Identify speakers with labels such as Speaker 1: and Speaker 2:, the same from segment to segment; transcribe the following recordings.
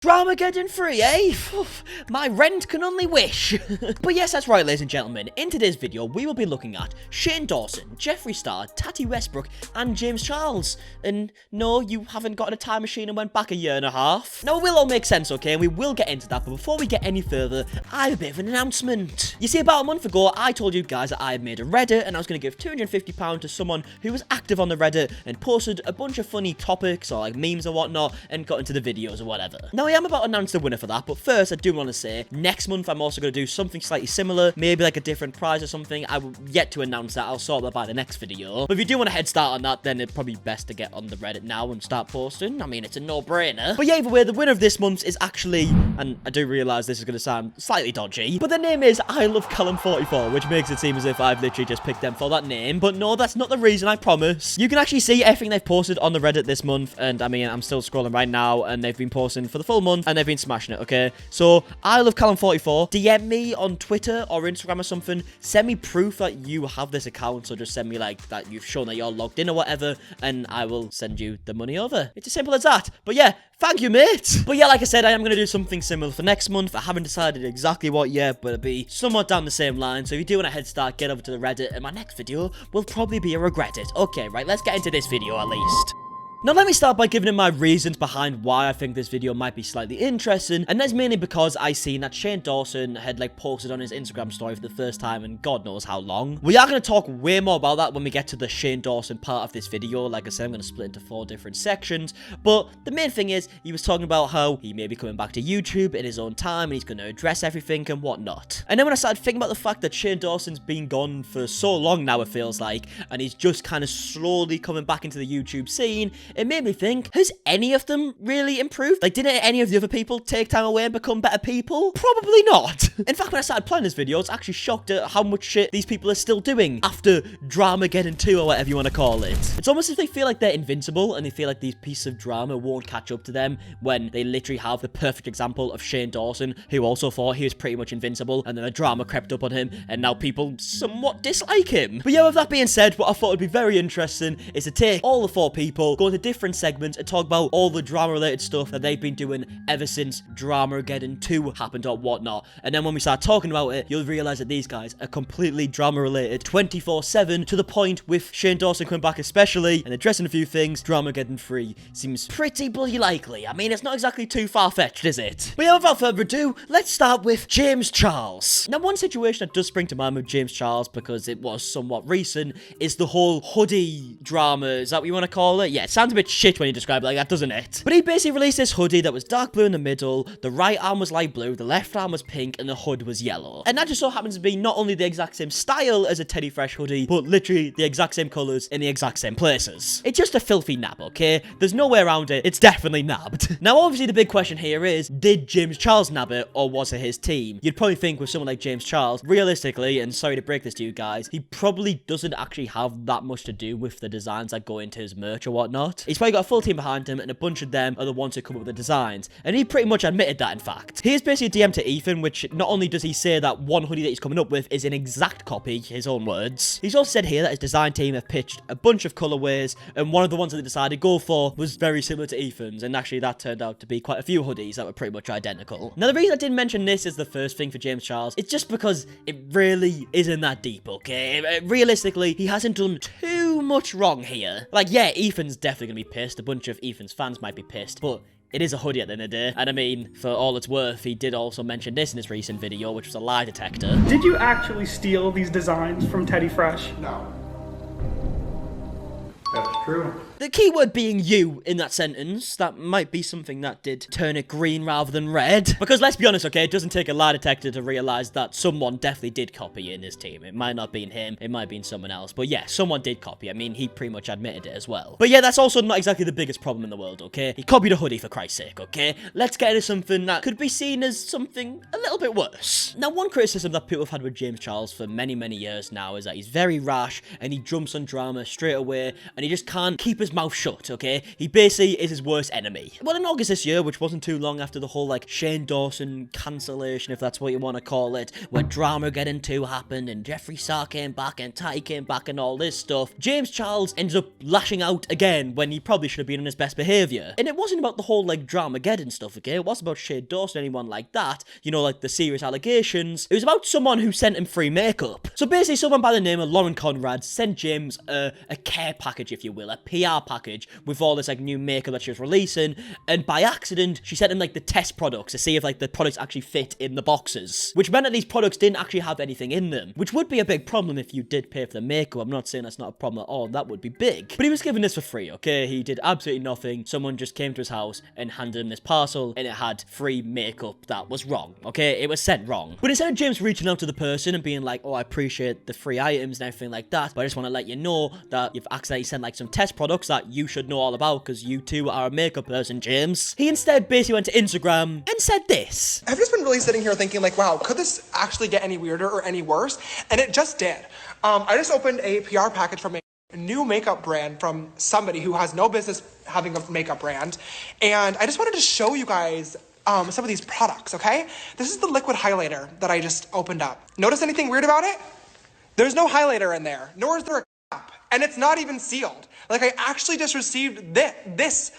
Speaker 1: Dramageddon free, eh? My rent can only wish. But yes, that's right, ladies and gentlemen. In today's video, we will be looking at Shane Dawson, Jeffree Star, Tati Westbrook, and James Charles. And no, you haven't got a time machine and went back a year and a half. Now, it will all make sense, okay? And we will get into that. But before we get any further, I have a bit of an announcement. You see, about a month ago, I told you guys that I had made a Reddit, and I was going to give £250 to someone who was active on the Reddit and posted a bunch of funny topics or like memes or whatnot and got into the videos or whatever. Now, I am about to announce the winner for that, but first I do want to say next month I'm also going to do something slightly similar, maybe like a different prize or something. I will yet to announce that. I'll sort that by the next video. But if you do want a head start on that, then it's probably best to get on the Reddit now and start posting. I mean, it's a no-brainer. But yeah, either way, the winner of this month is actually, and I do realize this is going to sound slightly dodgy, but their name is I Love Callum44, which makes it seem as if I've literally just picked them for that name. But no, that's not the reason, I promise. You can actually see everything they've posted on the Reddit this month, and I mean, I'm still scrolling right now, and they've been posting for the full month, and they've been smashing it, okay? So, I Love Callum44, DM me on Twitter or Instagram or something, send me proof that you have this account, so just send me, like, that you've shown that you're logged in or whatever, and I will send you the money over. It's as simple as that. But yeah, thank you, mate. But yeah, like I said, I am going to do something similar for next month. I haven't decided exactly what yet, but it'll be somewhat down the same line. So if you do want a head start, get over to the Reddit, and my next video will probably be a regret it. Okay, right, let's get into this video at least. Now, let me start by giving him my reasons behind why I think this video might be slightly interesting, and that's mainly because I seen that Shane Dawson had, like, posted on his Instagram story for the first time in God knows how long. We are going to talk way more about that when we get to the Shane Dawson part of this video. Like I said, I'm going to split into 4 different sections, but the main thing is, he was talking about how he may be coming back to YouTube in his own time, and he's going to address everything and whatnot. And then when I started thinking about the fact that Shane Dawson's been gone for so long now, it feels like, and he's just kind of slowly coming back into the YouTube scene, it made me think, has any of them really improved? Like, didn't any of the other people take time away and become better people? Probably not. In fact, when I started planning this video, I was actually shocked at how much shit these people are still doing after Dramageddon 2 or whatever you want to call it. It's almost as if they feel like they're invincible and they feel like these pieces of drama won't catch up to them when they literally have the perfect example of Shane Dawson, who also thought he was pretty much invincible, and then the drama crept up on him and now people somewhat dislike him. But yeah, with that being said, what I thought would be very interesting is to take all the 4 people, go into different segments and talk about all the drama related stuff that they've been doing ever since Dramageddon 2 happened or whatnot. And then when we start talking about it, you'll realize that these guys are completely drama related 24/7, to the point with Shane Dawson coming back especially and addressing a few things. Dramageddon 3 seems pretty bloody likely. I mean, it's not exactly too far-fetched, is it? But yeah, without further ado, let's start with James Charles. Now, one situation that does spring to mind with James Charles, because it was somewhat recent, is the whole hoodie drama. Is that what you want to call it? Yeah, it sounds a bit shit when you describe it like that, doesn't it? But he basically released this hoodie that was dark blue in the middle, the right arm was light blue, the left arm was pink, and the hood was yellow. And that just so happens to be not only the exact same style as a Teddy Fresh hoodie, but literally the exact same colors in the exact same places. It's just a filthy nab, okay? There's no way around it. It's definitely nabbed. Now, obviously, the big question here is, did James Charles nab it, or was it his team? You'd probably think with someone like James Charles, realistically, and sorry to break this to you guys, he probably doesn't actually have that much to do with the designs that go into his merch or whatnot. He's probably got a full team behind him, and a bunch of them are the ones who come up with the designs. And he pretty much admitted that, in fact. He is basically a DM to Ethan, which not only does he say that one hoodie that he's coming up with is an exact copy, his own words, he's also said here that his design team have pitched a bunch of colorways, and one of the ones that they decided to go for was very similar to Ethan's, and actually that turned out to be quite a few hoodies that were pretty much identical. Now, the reason I didn't mention this as the first thing for James Charles, it's just because it really isn't that deep, okay? Realistically, he hasn't done too much wrong here. Like, yeah, Ethan's definitely gonna be pissed, a bunch of Ethan's fans might be pissed, but it is a hoodie at the end of the day. And I mean, for all it's worth, he did also mention this in his recent video, which was a lie detector.
Speaker 2: Did you actually steal these designs from Teddy Fresh?
Speaker 3: No. That's true.
Speaker 1: The key word being you in that sentence, that might be something that did turn it green rather than red. Because let's be honest, okay, it doesn't take a lie detector to realize that someone definitely did copy in his team. It might not have been him, it might have been someone else. But yeah, someone did copy. I mean, he pretty much admitted it as well. But yeah, that's also not exactly the biggest problem in the world, okay? He copied a hoodie, for Christ's sake, okay? Let's get into something that could be seen as something a little bit worse. Now, one criticism that people have had with James Charles for many, many years now is that he's very rash and he jumps on drama straight away and he just can't keep his his mouth shut, okay? He basically is his worst enemy. Well, in August this year, which wasn't too long after the whole, like, Shane Dawson cancellation, if that's what you want to call it, where Dramageddon 2 happened, and Jeffree Star came back, and Tati came back, and all this stuff, James Charles ended up lashing out again when he probably should have been on his best behaviour. And it wasn't about the whole, like, Dramageddon stuff, okay? It wasn't about Shane Dawson or anyone like that, you know, like the serious allegations. It was about someone who sent him free makeup. So basically, someone by the name of Lauren Conrad sent James a care package, if you will, a PR package with all this, like, new makeup that she was releasing, and by accident, she sent him, like, the test products to see if, like, the products actually fit in the boxes, which meant that these products didn't actually have anything in them, which would be a big problem if you did pay for the makeup. I'm not saying that's not a problem at all, that would be big. But he was given this for free, okay? He did absolutely nothing. Someone just came to his house and handed him this parcel, and it had free makeup that was wrong, okay? It was sent wrong. But instead of James reaching out to the person and being like, oh, I appreciate the free items and everything like that, but I just want to let you know that you've accidentally sent, like, some test products that you should know all about because you too are a makeup person, James. He instead basically went to Instagram and said this.
Speaker 3: I've just been really sitting here thinking, like, wow, could this actually get any weirder or any worse? And it just did. I just opened a PR package from a new makeup brand from somebody who has no business having a makeup brand. And I just wanted to show you guys some of these products, okay? This is the liquid highlighter that I just opened up. Notice anything weird about it? There's no highlighter in there, nor is there a cap. And it's not even sealed. Like, I actually just received this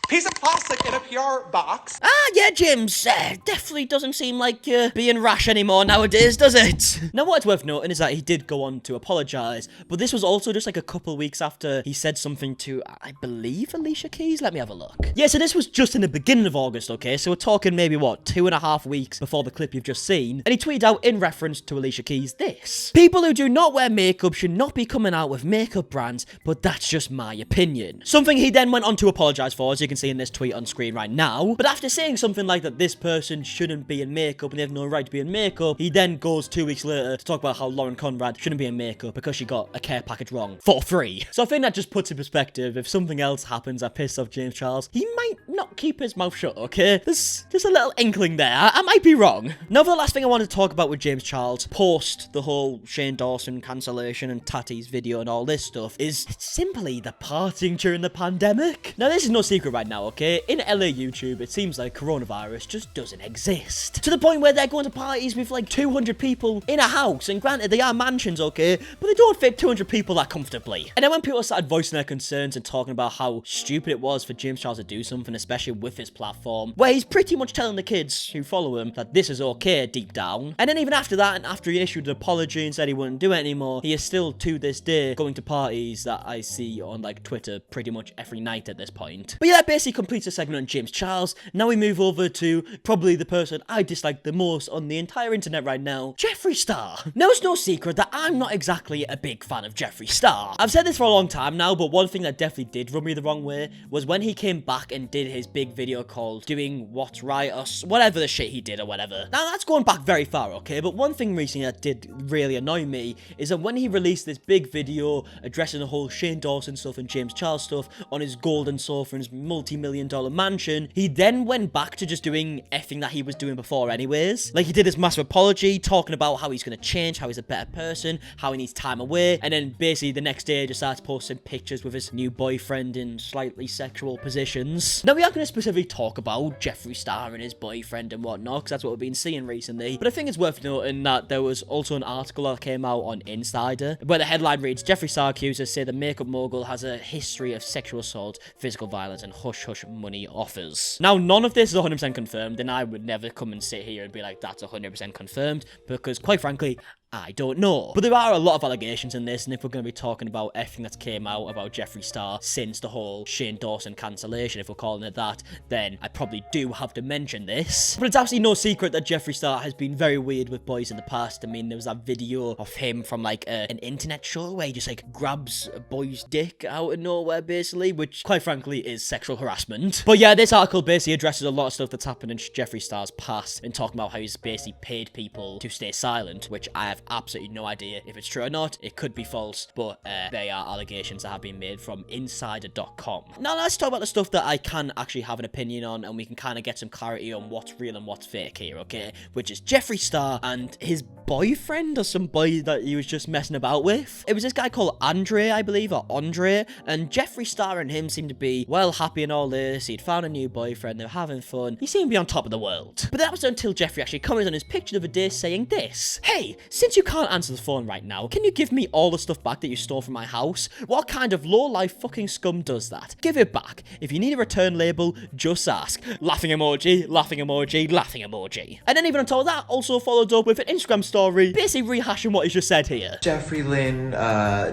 Speaker 3: piece of plastic in a PR box.
Speaker 1: Yeah, James, definitely doesn't seem like you're being rash anymore nowadays, does it? Now, what's worth noting is that he did go on to apologise, but this was also just like a couple weeks after he said something to, I believe, Alicia Keys? Let me have a look. Yeah, so this was just in the beginning of August, okay? So we're talking maybe, what, 2.5 weeks before the clip you've just seen, and he tweeted out in reference to Alicia Keys this. People who do not wear makeup should not be coming out with makeup brands, but that's just my opinion. Something he then went on to apologise for, as you can see in this tweet on screen right now. But after saying something like that this person shouldn't be in makeup and they have no right to be in makeup, he then goes 2 weeks later to talk about how Lauren Conrad shouldn't be in makeup because she got a care package wrong for free. So I think that just puts in perspective, if something else happens that pisses off James Charles, he might not keep his mouth shut, okay? There's just a little inkling there. I might be wrong. Now, for the last thing I want to talk about with James Charles, post the whole Shane Dawson cancellation and Tati's video and all this stuff, is simply the partying during the pandemic. Now, this is no secret right now, okay? In LA YouTube, it seems like coronavirus just doesn't exist. To the point where they're going to parties with like 200 people in a house, and granted, they are mansions, okay? But they don't fit 200 people that comfortably. And then when people started voicing their concerns and talking about how stupid it was for James Charles to do something, especially with his platform, where he's pretty much telling the kids who follow him that this is okay deep down. And then even after that, and after he issued an apology and said he wouldn't do it anymore, he is still to this day going to parties that I see on like Twitter pretty much every night at this point. But yeah, that basically completes the segment on James Charles. Now we move over to probably the person I dislike the most on the entire internet right now, Jeffree Star. Now, it's no secret that I'm not exactly a big fan of Jeffree Star. I've said this for a long time now, but one thing that definitely did rub me the wrong way was when he came back and did his big video called Doing What's Right or whatever the shit he did or whatever. Now, that's going back very far, okay? But one thing recently that did really annoy me is that when he released this big video addressing the whole Shane Dawson stuff and James Charles stuff on his golden sofa and his multi-million-dollar mansion, he then went back to just doing everything that he was doing before anyways. Like, he did his massive apology, talking about how he's going to change, how he's a better person, how he needs time away, and then basically the next day just starts posting pictures with his new boyfriend in slightly sexual positions. Now, we are going to specifically talk about Jeffree Star and his boyfriend and whatnot, because that's what we've been seeing recently, but I think it's worth noting that there was also an article that came out on Insider, where the headline reads, Jeffree Star accusers say the makeup mogul has a history of sexual assault, physical violence, and hush-hush money offers. Now, none of this is 100% confirmed, and I would never come and sit here and be like, that's 100% confirmed, because quite frankly, I don't know. But there are a lot of allegations in this, and if we're going to be talking about everything that's came out about Jeffree Star since the whole Shane Dawson cancellation, if we're calling it that, then I probably do have to mention this. But it's absolutely no secret that Jeffree Star has been very weird with boys in the past. I mean, there was that video of him from like an internet show where he just like grabs a boy's dick out of nowhere basically, which quite frankly is sexual harassment. But yeah, this article basically addresses a lot of stuff that's happened in Jeffree Star's past and talking about how he's basically paid people to stay silent, which I have absolutely no idea if it's true or not. It could be false, but they are allegations that have been made from insider.com. Now let's talk about the stuff that I can actually have an opinion on, and we can kind of get some clarity on what's real and what's fake here, okay? Which is Jeffree Star and his boyfriend, or some boy that he was just messing about with. It was this guy called Andre, I believe, or Andre, and Jeffree Star and him seemed to be well happy in all this. He'd found a new boyfriend, they were having fun. He seemed to be on top of the world. But that was until Jeffree actually commented on his picture the other day saying this: "Hey, since you can't answer the phone right now, can you give me all the stuff back that you stole from my house? What kind of low-life fucking scum does that? Give it back. If you need a return label, just ask." Laughing emoji, laughing emoji, laughing emoji. And then even on top of that, also followed up with an Instagram story, basically rehashing what he's just said here.
Speaker 4: Jeffree Lynn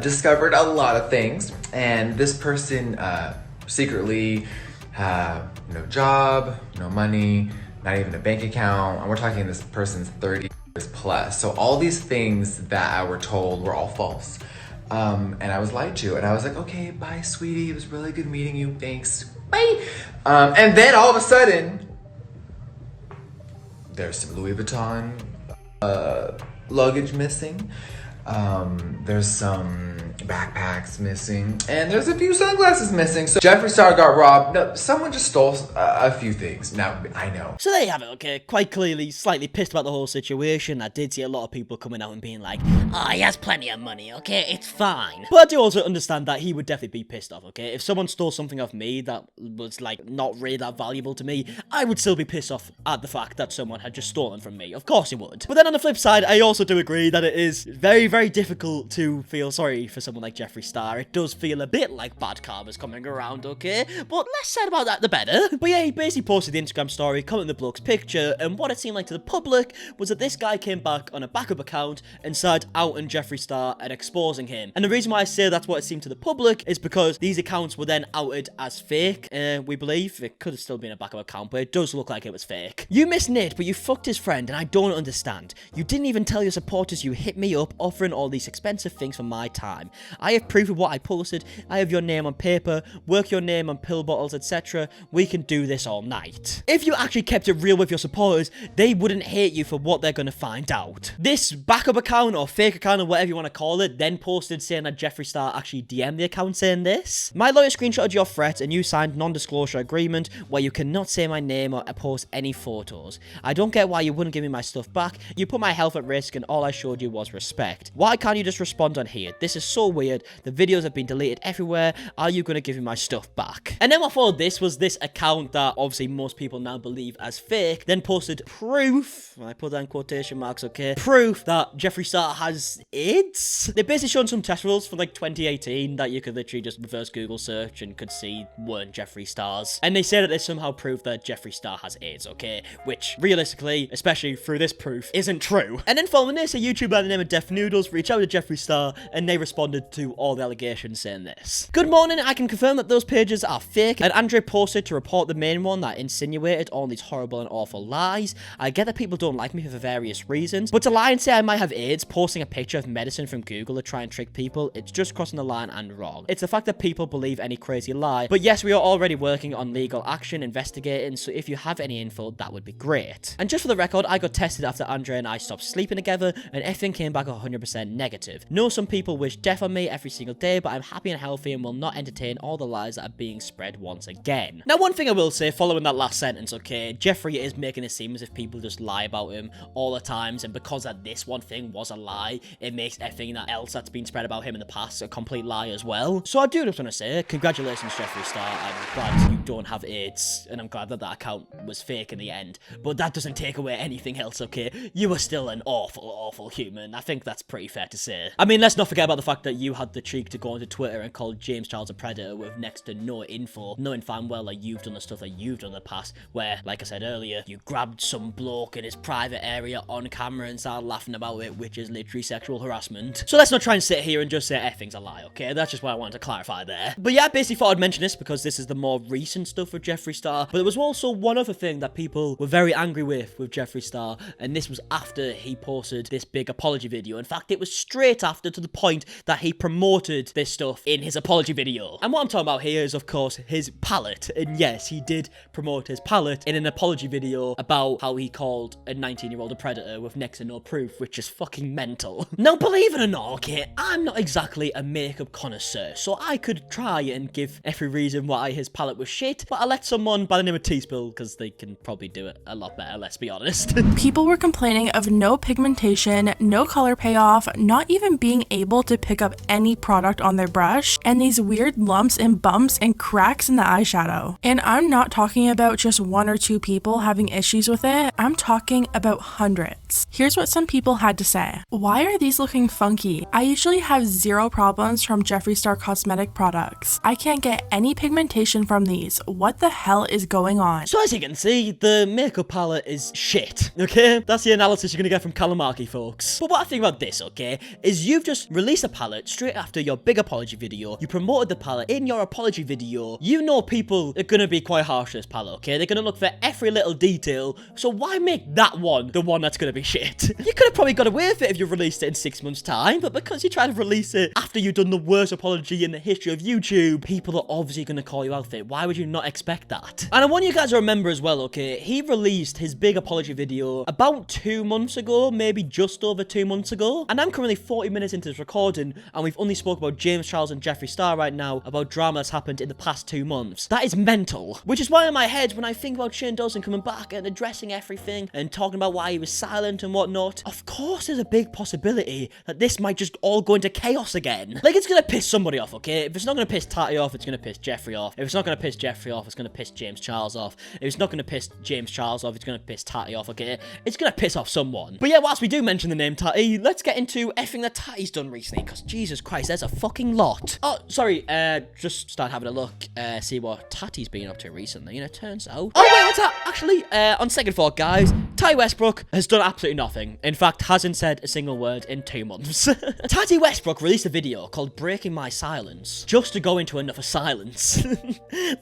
Speaker 4: discovered a lot of things, and this person secretly had no job, no money, not even a bank account, and we're talking this person's 30 years plus. So all these things that I were told were all false. And I was lied to, and I was like, okay, bye, sweetie. It was really good meeting you. Thanks. Bye. And then all of a sudden, there's some Louis Vuitton luggage missing. There's some backpacks missing, and there's a few sunglasses missing. So Jeffree Star got robbed. No, someone just stole a few things. Now, I know.
Speaker 1: So there you have it, okay? Quite clearly, slightly pissed about the whole situation. I did see a lot of people coming out and being like, "Oh, he has plenty of money, okay? It's fine." But I do also understand that he would definitely be pissed off, okay? If someone stole something off me that was, like, not really that valuable to me, I would still be pissed off at the fact that someone had just stolen from me. Of course he would. But then on the flip side, I also do agree that it is very, very difficult to feel sorry for someone like Jeffree Star. It does feel a bit like bad karma's coming around, okay? But less said about that, the better. But yeah, he basically posted the Instagram story, commented the bloke's picture, and what it seemed like to the public was that this guy came back on a backup account and started outing Jeffree Star and exposing him. And the reason why I say that's what it seemed to the public is because these accounts were then outed as fake, we believe. It could have still been a backup account, but it does look like it was fake. "You miss Nate, but you fucked his friend, and I don't understand. You didn't even tell your supporters you hit me up offering all these expensive things for my time. I have proof of what I posted. I have your name on paper, work your name on pill bottles, etc. We can do this all night." If you actually kept it real with your supporters, they wouldn't hate you for what they're gonna find out. This backup account or fake account or whatever you want to call it then posted saying that Jeffree Star actually DM'd the account saying this: "My lawyer screenshotted your threat and you signed non-disclosure agreement where you cannot say my name or post any photos. I don't get why you wouldn't give me my stuff back. You put my health at risk and all I showed you was respect. Why can't you just respond on here? This is so weird. The videos have been deleted everywhere. Are you going to give me my stuff back?" And then what followed this was this account that obviously most people now believe as fake, then posted proof, I put that in quotation marks, okay, proof that Jeffree Star has AIDS. They basically shown some test results from like 2018 that you could literally just reverse Google search and could see weren't Jeffree Star's. And they say that they somehow proved that Jeffree Star has AIDS, okay, which realistically, especially through this proof, isn't true. And then following this, a YouTuber by the name of Def Noodles reached out to Jeffree Star and they responded to all the allegations saying this: "Good morning, I can confirm that those pages are fake, and Andre posted to report the main one that insinuated all these horrible and awful lies. I get that people don't like me for various reasons, but to lie and say I might have AIDS, posting a picture of medicine from Google to try and trick people, it's just crossing the line and wrong. It's the fact that people believe any crazy lie. But yes, we are already working on legal action, investigating, so if you have any info, that would be great. And just for the record, I got tested after Andre and I stopped sleeping together, and everything came back 100% negative. Know some people wish death on me every single day, but I'm happy and healthy and will not entertain all the lies that are being spread once again." Now, one thing I will say, following that last sentence, okay, Jeffree is making it seem as if people just lie about him all the times, and because that this one thing was a lie, it makes everything else that's been spread about him in the past a complete lie as well. So I do just want to say, congratulations, Jeffree Star. I'm glad you don't have AIDS, and I'm glad that that account was fake in the end, but that doesn't take away anything else, okay? You are still an awful, awful human. I think that's pretty fair to say. I mean, let's not forget about the fact that you had the cheek to go onto Twitter and call James Charles a predator with next to no info, knowing fine well that you've done the stuff that you've done in the past, where, like I said earlier, you grabbed some bloke in his private area on camera and started laughing about it, which is literally sexual harassment. So let's not try and sit here and just say everything's a lie, okay? That's just what I wanted to clarify there. But yeah, I basically thought I'd mention this because this is the more recent stuff with Jeffree Star, but there was also one other thing that people were very angry with Jeffree Star, and this was after he posted this big apology video. In fact, it was straight after, to the point that he promoted this stuff in his apology video. And what I'm talking about here is, of course, his palette. And yes, he did promote his palette in an apology video about how he called a 19-year-old a predator with next to no proof, which is fucking mental. Now, believe it or not, okay, I'm not exactly a makeup connoisseur, so I could try and give every reason why his palette was shit, but I let someone by the name of T-Spill, because they can probably do it a lot better, let's be honest.
Speaker 5: People were complaining of no pigmentation, no color payoff, not even being able to pick up any product on their brush, and these weird lumps and bumps and cracks in the eyeshadow. And I'm not talking about just one or two people having issues with it, I'm talking about hundreds. Here's what some people had to say. Why are these looking funky? I usually have zero problems from Jeffree Star cosmetic products. I can't get any pigmentation from these. What the hell is going on?
Speaker 1: So as you can see, the makeup palette is shit, okay? That's the analysis you're gonna get from MARKIE, folks. But what I think about this, okay, is you've just released a palette straight after your big apology video. You promoted the palette in your apology video. You know people are gonna be quite harsh to this palette, okay? They're gonna look for every little detail. So why make that one the one that's gonna be shit? You could have probably got away with it if you released it in 6 months' time, but because you tried to release it after you've done the worst apology in the history of YouTube, people are obviously gonna call you out for it. Why would you not expect that? And I want you guys to remember as well, okay, he released his big apology video about 2 months ago, maybe just over 2 months ago, and I'm currently 40 minutes into this recording, and we've only spoke about James Charles and Jeffree Star right now, about drama that's happened in the past 2 months. That is mental. Which is why in my head, when I think about Shane Dawson coming back and addressing everything and talking about why he was silent and whatnot, of course there's a big possibility that this might just all go into chaos again. Like, it's gonna piss somebody off, okay? If it's not gonna piss Tati off, it's gonna piss Jeffree off. If it's not gonna piss Jeffree off, it's gonna piss James Charles off. If it's not gonna piss James Charles off, it's gonna piss Tati off, okay? It's gonna piss off someone. But yeah, whilst we do mention the name Tati, let's get into everything that Tati's done recently, because Jesus Christ, there's a fucking lot. Oh, sorry, just start having a look, see what Tati's been up to recently, and it turns out... Oh, wait, what's that? Actually, on second thought, guys, Tati Westbrook has done absolutely nothing. In fact, hasn't said a single word in 2 months. Tati Westbrook released a video called Breaking My Silence, just to go into another silence.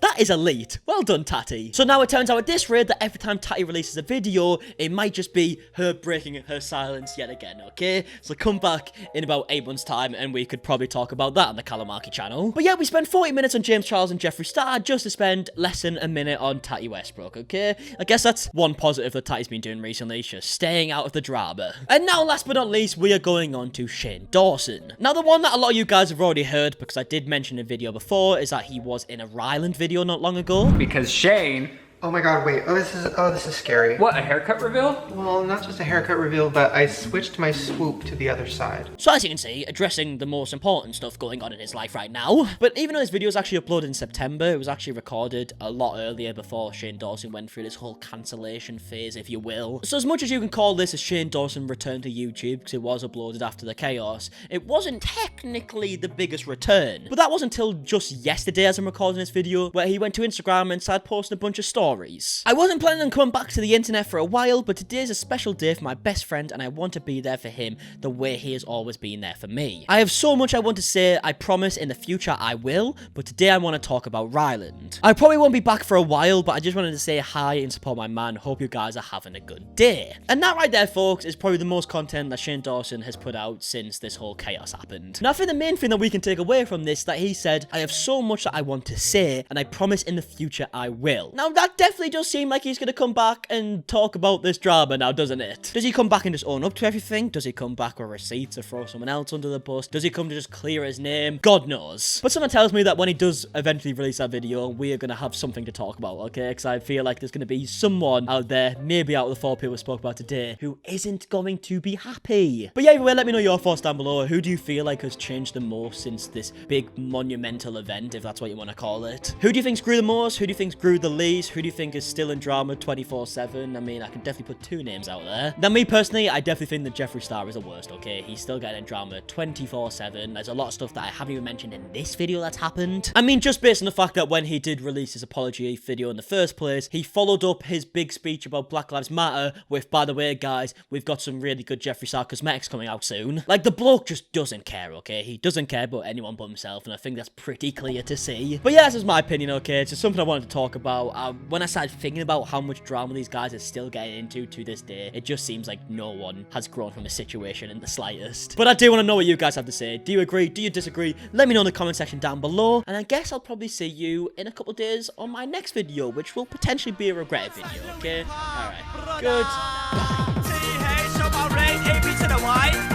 Speaker 1: That is elite. Well done, Tati. So now it turns out at this rate that every time Tati releases a video, it might just be her breaking her silence yet again, okay? So come back in about 8 months' time, and we could probably talk about that on the MARKIE channel. But yeah, we spent 40 minutes on James Charles and Jeffree Star just to spend less than a minute on Tati Westbrook, okay? I guess that's one positive that Tati's been doing recently, just staying out of the drama. And now, last but not least, we are going on to Shane Dawson. Now, the one that a lot of you guys have already heard, because I did mention in a video before, is that he was in a Ryland video not long ago.
Speaker 6: Because Shane...
Speaker 7: Oh my god, wait. Oh, this is scary.
Speaker 6: What, a haircut reveal?
Speaker 7: Well, not just a haircut reveal, but I switched my swoop to the other side.
Speaker 1: So as you can see, addressing the most important stuff going on in his life right now. But even though this video was actually uploaded in September, it was actually recorded a lot earlier before Shane Dawson went through this whole cancellation phase, if you will. So as much as you can call this a Shane Dawson return to YouTube, because it was uploaded after the chaos, it wasn't technically the biggest return. But that wasn't until just yesterday as I'm recording this video, where he went to Instagram and started posting a bunch of stories. I wasn't planning on coming back to the internet for a while, but today's a special day for my best friend, and I want to be there for him the way he has always been there for me. I have so much I want to say. I promise in the future I will, but today I want to talk about Ryland. I probably won't be back for a while, but I just wanted to say hi and support my man. Hope you guys are having a good day. And that right there, folks, is probably the most content that Shane Dawson has put out since this whole chaos happened. Now, I think the main thing that we can take away from this, that he said, I have so much that I want to say, and I promise in the future I will. Now, that definitely does seem like he's going to come back and talk about this drama now, doesn't it? Does he come back and just own up to everything? Does he come back with receipts or throw someone else under the bus? Does he come to just clear his name? God knows. But someone tells me that when he does eventually release that video, we are going to have something to talk about, okay? Because I feel like there's going to be someone out there, maybe out of the 4 people we spoke about today, who isn't going to be happy. But yeah, anyway, let me know your thoughts down below. Who do you feel like has changed the most since this big monumental event, if that's what you want to call it? Who do you think's grew the most? Who do you think's grew the least? Who do you think is still in drama 24/7? I mean, I can definitely put 2 names out there. Now, me personally, I definitely think that Jeffree Star is the worst, okay? He's still getting in drama 24/7. There's a lot of stuff that I haven't even mentioned in this video that's happened. I mean, just based on the fact that when he did release his apology video in the first place, he followed up his big speech about Black Lives Matter with, by the way, guys, we've got some really good Jeffree Star cosmetics coming out soon. Like, the bloke just doesn't care, okay? He doesn't care about anyone but himself, and I think that's pretty clear to see. But yeah, this is my opinion, okay? It's just something I wanted to talk about. When when I started thinking about how much drama these guys are still getting into to this day, it just seems like no one has grown from the situation in the slightest. But I do want to know what you guys have to say. Do you agree? Do you disagree? Let me know in the comment section down below. And I guess I'll probably see you in a couple days on my next video, which will potentially be a regret video, okay? Alright. Good.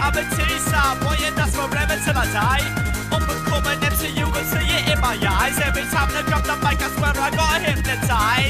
Speaker 8: I'm a T-star, boy, and that's forever till I die. Up and coming, MC, you will see it in my eyes. Every time I grab the mic, I swear I got hypnotized.